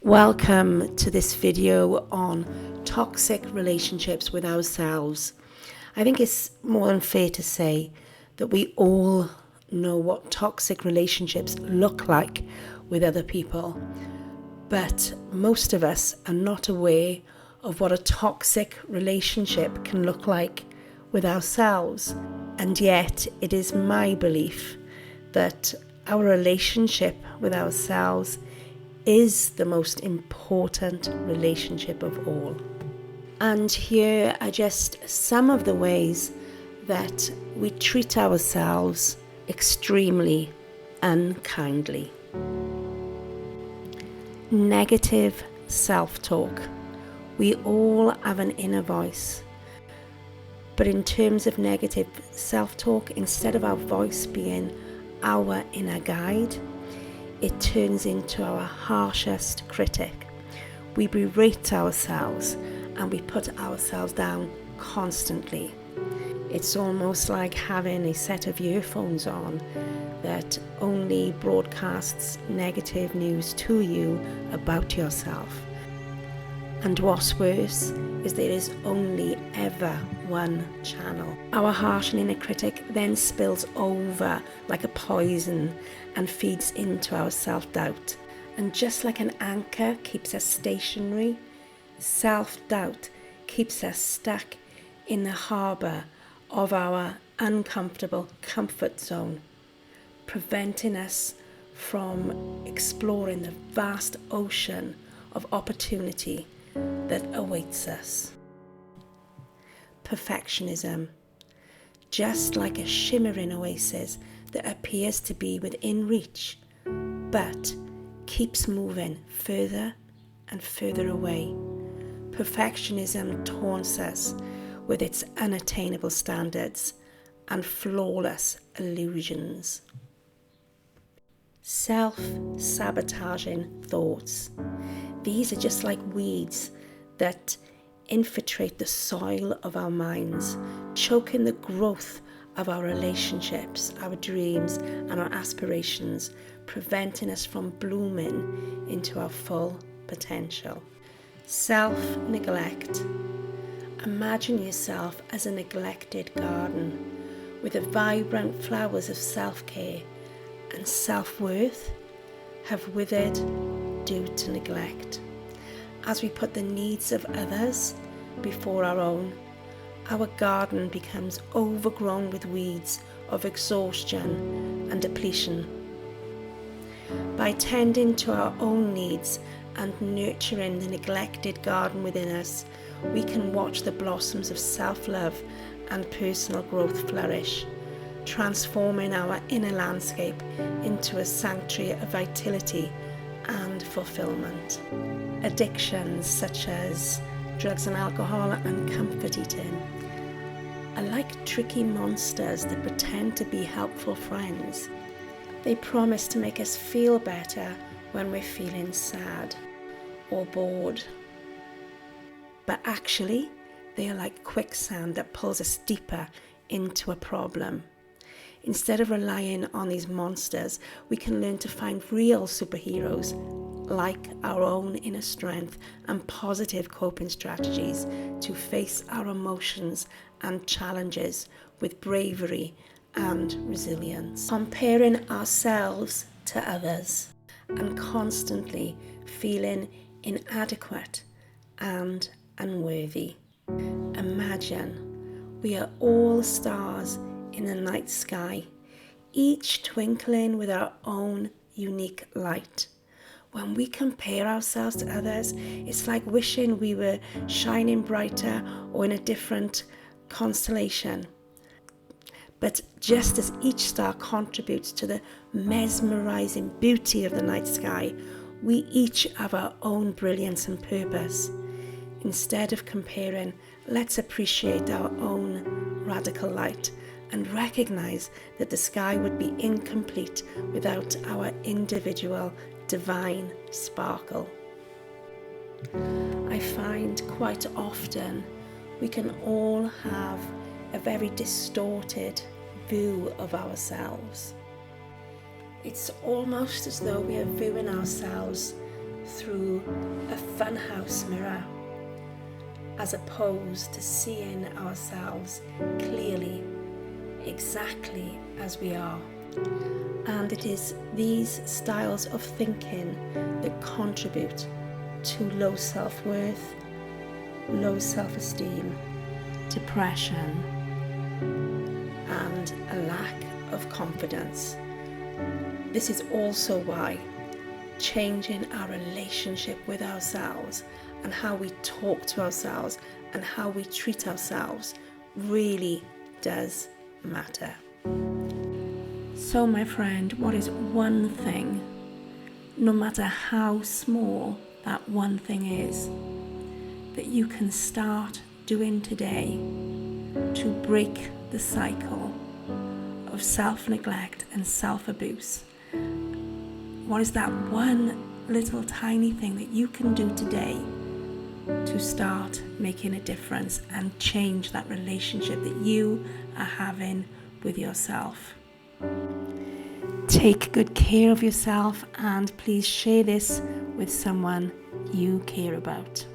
Welcome to this video on toxic relationships with ourselves. I think it's more than fair to say that we all know what toxic relationships look like with other people, but most of us are not aware of what a toxic relationship can look like with ourselves. And yet it is my belief that our relationship with ourselves is the most important relationship of all. And here are just some of the ways that we treat ourselves extremely unkindly. Negative self-talk. We all have an inner voice. But in terms of negative self-talk, instead of our voice being our inner guide, it turns into our harshest critic. We berate ourselves and we put ourselves down constantly. It's almost like having a set of earphones on that only broadcasts negative news to you about yourself. And what's worse is there is only ever one channel. Our harsh and inner critic then spills over like a poison and feeds into our self-doubt. And just like an anchor keeps us stationary, self-doubt keeps us stuck in the harbour of our uncomfortable comfort zone, preventing us from exploring the vast ocean of opportunity that awaits us. Perfectionism. Just like a shimmering oasis that appears to be within reach, but keeps moving further and further away. Perfectionism taunts us with its unattainable standards and flawless illusions. Self-sabotaging thoughts. These are just like weeds that infiltrate the soil of our minds, choking the growth of our relationships, our dreams and our aspirations, preventing us from blooming into our full potential. Self-neglect. Imagine yourself as a neglected garden with the vibrant flowers of self-care and self-worth have withered due to neglect. As we put the needs of others before our own, our garden becomes overgrown with weeds of exhaustion and depletion. By tending to our own needs and nurturing the neglected garden within us, we can watch the blossoms of self-love and personal growth flourish, transforming our inner landscape into a sanctuary of vitality and fulfillment. Addictions such as drugs and alcohol and comfort eating are like tricky monsters that pretend to be helpful friends. They promise to make us feel better when we're feeling sad or bored. But actually, they are like quicksand that pulls us deeper into a problem. Instead of relying on these monsters, we can learn to find real superheroes like our own inner strength and positive coping strategies to face our emotions and challenges with bravery and resilience. Comparing ourselves to others and constantly feeling inadequate and unworthy. Imagine we are all stars in the night sky, each twinkling with our own unique light. When we compare ourselves to others, it's like wishing we were shining brighter or in a different constellation. But just as each star contributes to the mesmerizing beauty of the night sky, we each have our own brilliance and purpose. Instead of comparing, let's appreciate our own radical light and recognize that the sky would be incomplete without our individual divine sparkle. I find quite often we can all have a very distorted view of ourselves. It's almost as though we are viewing ourselves through a funhouse mirror, as opposed to seeing ourselves clearly, exactly as we are. And it is these styles of thinking that contribute to low self-worth, low self-esteem, depression, and a lack of confidence. This is also why changing our relationship with ourselves and how we talk to ourselves and how we treat ourselves really does matter. So, my friend, what is one thing, no matter how small that one thing is, that you can start doing today to break the cycle of self-neglect and self-abuse? What is that one little tiny thing that you can do today to start making a difference and change that relationship that you are having with yourself? Take good care of yourself, and please share this with someone you care about.